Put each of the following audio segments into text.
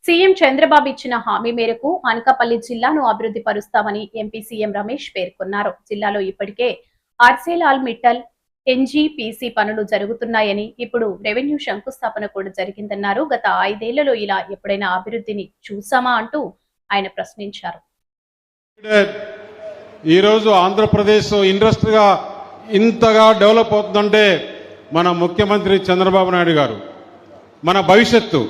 CM Chandrababu ఇచ్చిన హామీ మేరకు అనకాపల్లి జిల్లాను అభివృద్ధి పరుస్తామని ఎంపీ సీఎం రమేష్ పేర్కొన్నారు. జిల్లాలో ఇప్పటికే ఆర్సెలాల్ మిట్టల్ ఎన్జీపీసీ పనులు జరుగుతున్నాయని, ఇప్పుడు రెవెన్యూ శంకుస్థాపన కూడా జరిగిందన్నారు. గత 5 ఏళ్లలో ఇలా ఎప్పుడైనా అభివృద్ధిని చూసామా అంటూ ఆయన ప్రశ్నించారు. ఈరోజు ఆంధ్రప్రదేశ్ ఇండస్ట్రీగా ఇంతగా డెవలప్ అవుతుందంటే మన ముఖ్యమంత్రి చంద్రబాబు నాయుడు గారు, మన భవిష్యత్తు.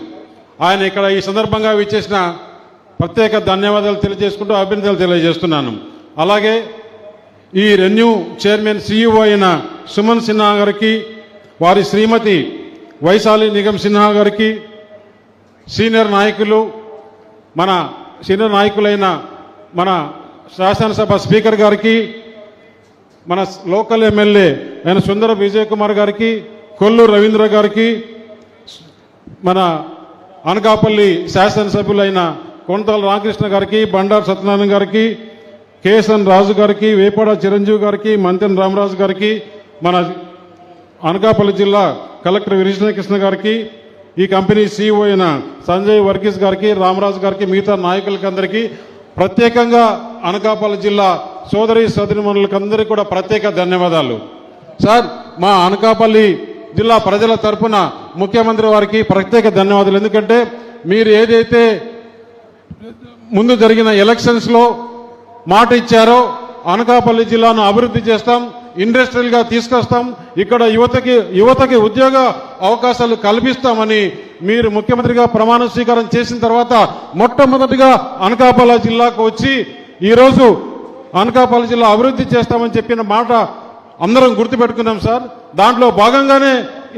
ఆయన ఇక్కడ ఈ సందర్భంగా విచ్చేసిన ప్రత్యేక ధన్యవాదాలు తెలియజేసుకుంటూ అభినందనలు తెలియజేస్తున్నాను. అలాగే ఈ రెన్యూ చైర్మన్ CEO అయిన సుమన్ సిన్హా గారికి, వారి శ్రీమతి వైశాలి నిగమ్ సిన్హా గారికి, సీనియర్ నాయకులైన మన శాసనసభ స్పీకర్ గారికి, మన లోకల్ ఎమ్మెల్యే అయిన సుందర విజయ్ కుమార్ గారికి, కొల్లు రవీంద్ర గారికి, మన అనకాపల్లి శాసనసభ్యులైన కొంతాల రామకృష్ణ గారికి, బండారు సత్యనారాయణ గారికి, కేఎస్ఎన్ రాజు గారికి, వేపాడ చిరంజీవి గారికి, మంతెన రామరాజు గారికి, మన అనకాపల్లి జిల్లా కలెక్టర్ విజయకృష్ణ గారికి, ఈ కంపెనీ CEO అయిన సంజయ్ వర్గీస్ గారికి, రామరాజు గారికి, మిగతా నాయకులకి అందరికీ ప్రత్యేకంగా అనకాపల్లి జిల్లా సోదరిమణులకి అందరికీ కూడా ప్రత్యేక ధన్యవాదాలు. సార్, మా అనకాపల్లి జిల్లా ప్రజల తరఫున ముఖ్యమంత్రి వారికి ప్రత్యేక ధన్యవాదాలు. ఎందుకంటే మీరు ఏదైతే ముందు జరిగిన ఎలక్షన్స్లో మాట ఇచ్చారో, అనకాపల్లి జిల్లాను అభివృద్ధి చేస్తాం, ఇండస్ట్రియల్గా తీసుకొస్తాం, ఇక్కడ యువతకి ఉద్యోగ అవకాశాలు కల్పిస్తామని మీరు ముఖ్యమంత్రిగా ప్రమాణ స్వీకారం చేసిన తర్వాత మొట్టమొదటిగా అనకాపల్లి జిల్లాకు వచ్చి ఈరోజు అనకాపల్లి జిల్లా అభివృద్ధి చేస్తామని చెప్పిన మాట అందరం గుర్తుపెట్టుకున్నాం సార్. దాంట్లో భాగంగానే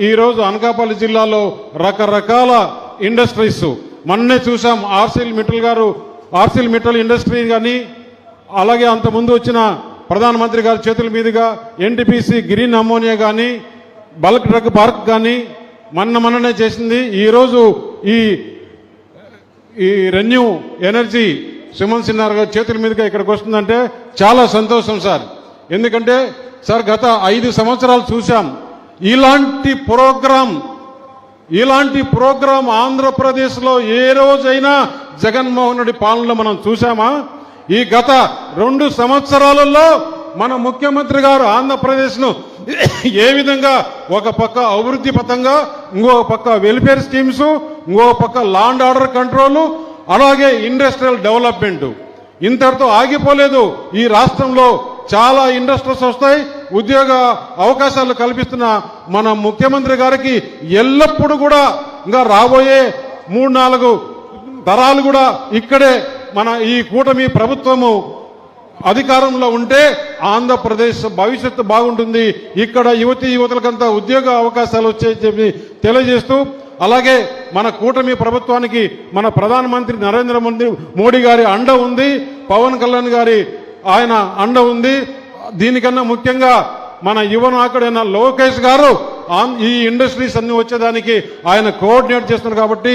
ఈరోజు అనకాపల్లి జిల్లాలో రకరకాల ఇండస్ట్రీస్ మొన్నే చూసాం. ఆర్సిల్ మిట్టల్ ఇండస్ట్రీ కానీ, అలాగే అంతకుముందు వచ్చిన ప్రధానమంత్రి గారి చేతుల మీదుగా NTPC గ్రీన్ అమ్మోనియా కానీ, బల్క్ డ్రగ్ పార్క్ కానీ మొన్ననే చేసింది. ఈరోజు ఈ రెన్యూ ఎనర్జీ సుమన్ సిన్హా గారి చేతుల మీదుగా ఇక్కడికి వస్తుందంటే చాలా సంతోషం సార్. ఎందుకంటే సార్, గత 5 సంవత్సరాలు చూసాం ఇలాంటి ప్రోగ్రాం ఆంధ్రప్రదేశ్లో ఏ రోజైనా జగన్మోహన్ రెడ్డి పాలనలో మనం చూసామా? ఈ గత 2 సంవత్సరాలలో మన ముఖ్యమంత్రి గారు ఆంధ్రప్రదేశ్ను ఏ విధంగా ఒక పక్క అభివృద్ధి పథంగా, ఇంకో పక్క వెల్ఫేర్ స్కీమ్స్, ఇంకో పక్క లా అండ్ ఆర్డర్ కంట్రోల్, అలాగే ఇండస్ట్రియల్ డెవలప్మెంట్. ఇంతటితో ఆగిపోలేదు. ఈ రాష్ట్రంలో చాలా ఇండస్ట్రీస్ వస్తాయి, ఉద్యోగ అవకాశాలు కల్పిస్తున్న మన ముఖ్యమంత్రి గారికి ఎల్లప్పుడూ కూడా ఇంకా రాబోయే 3-4 తరాలు కూడా ఇక్కడే మన ఈ కూటమి ప్రభుత్వము అధికారంలో ఉంటే ఆంధ్రప్రదేశ్ భవిష్యత్తు బాగుంటుంది, ఇక్కడ యువతులకంతా ఉద్యోగ అవకాశాలు వచ్చాయని చెప్పి తెలియజేస్తూ, అలాగే మన కూటమి ప్రభుత్వానికి మన ప్రధానమంత్రి నరేంద్ర మోడీ గారి అండ ఉంది, పవన్ కళ్యాణ్ గారి ఆయన అండ ఉంది. దీనికన్నా ముఖ్యంగా మన యువ నాయకుడైన లోకేష్ గారు ఈ ఇండస్ట్రీస్ అన్ని వచ్చేదానికి ఆయన కోఆర్డినేట్ చేస్తున్నారు. కాబట్టి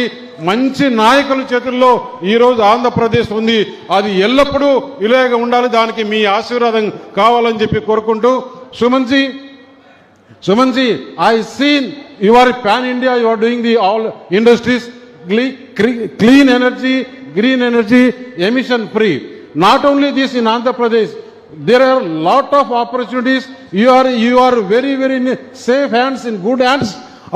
మంచి నాయకుల చేతుల్లో ఈరోజు ఆంధ్రప్రదేశ్ ఉంది. అది ఎల్లప్పుడూ ఇలాగే ఉండాలి. దానికి మీ ఆశీర్వాదం కావాలని చెప్పి కోరుకుంటూ, Sumanji, I seen you are pan India, you are doing the all industries, clean energy, green energy, emission free. Not only this, in Andhra Pradesh there are lot of opportunities. You are very safe hands, in good hands.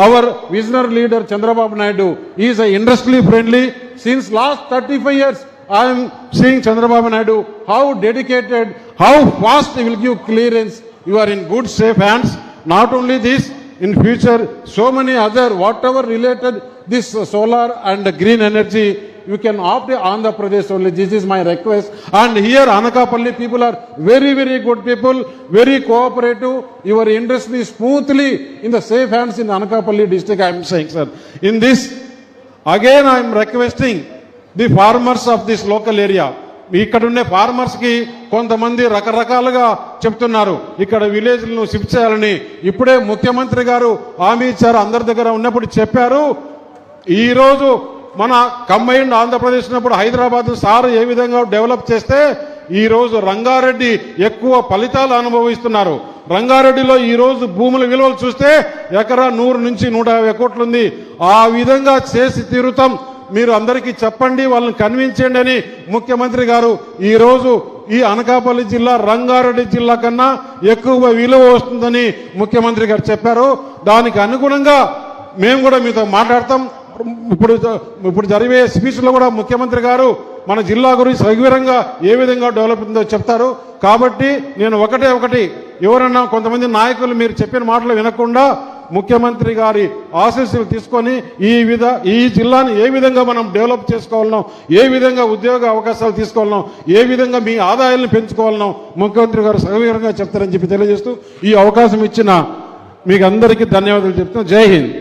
Our visionary leader Chandrababu Naidu is a industry friendly. Since last 35 years I am seeing Chandrababu Naidu, how dedicated, how fast he will give clearance. You are in good safe hands. Not only this, in future so many other whatever related this solar and green energy, you can opt Andhra Pradesh only. This is my request. And here Anakapalli people are very good people, very cooperative. Your industry is smoothly in the safe hands in Anakapalli district, I am saying, sir. In this, again I am requesting the farmers of this local area. ఇక్కడ ఉండే farmers కి కొంతమంది రకరకాలుగా చెప్తున్నారు ఇక్కడ విలేజ్లను shift చేయాలని. ఇప్పుడే ముఖ్యమంత్రి గారు హామీ ఇచ్చారు, అందరి దగ్గర ఉన్నప్పుడు చెప్పారు. ఈరోజు మన కంబైన్డ్ ఆంధ్రప్రదేశ్ ఉన్నప్పుడు హైదరాబాద్ సార్ ఏ విధంగా డెవలప్ చేస్తే ఈరోజు రంగారెడ్డి ఎక్కువ ఫలితాలు అనుభవిస్తున్నారు. రంగారెడ్డిలో ఈరోజు భూముల విలువలు చూస్తే ఎకరా 100 నుంచి 150 కోట్లు ఉంది. ఆ విధంగా చేసి తీరుతాం. మీరు అందరికీ చెప్పండి, వాళ్ళని కన్విన్స్ చేయండి అని ముఖ్యమంత్రి గారు ఈరోజు ఈ అనకాపల్లి జిల్లా రంగారెడ్డి జిల్లా కన్నా ఎక్కువ విలువ వస్తుందని ముఖ్యమంత్రి గారు చెప్పారు. దానికి అనుగుణంగా మేము కూడా మీతో మాట్లాడతాం. ఇప్పుడు జరిగే స్పీచ్లో కూడా ముఖ్యమంత్రి గారు మన జిల్లా గురించి సవివరంగా ఏ విధంగా డెవలప్ ఉందో చెప్తారు. కాబట్టి నేను ఒకటి ఎవరన్నా కొంతమంది నాయకులు మీరు చెప్పిన మాటలు వినకుండా ముఖ్యమంత్రి గారి ఆశీస్సులు తీసుకొని ఈ జిల్లాని ఏ విధంగా మనం డెవలప్ చేసుకోవాలనో, ఏ విధంగా ఉద్యోగ అవకాశాలు తీసుకోవాలనో, ఏ విధంగా మీ ఆదాయాలను పెంచుకోవాలనో ముఖ్యమంత్రి గారు సవివరంగా చెప్తారని చెప్పి తెలియజేస్తూ ఈ అవకాశం ఇచ్చిన మీకు అందరికీ ధన్యవాదాలు చెప్తున్నాను. జై హింద్.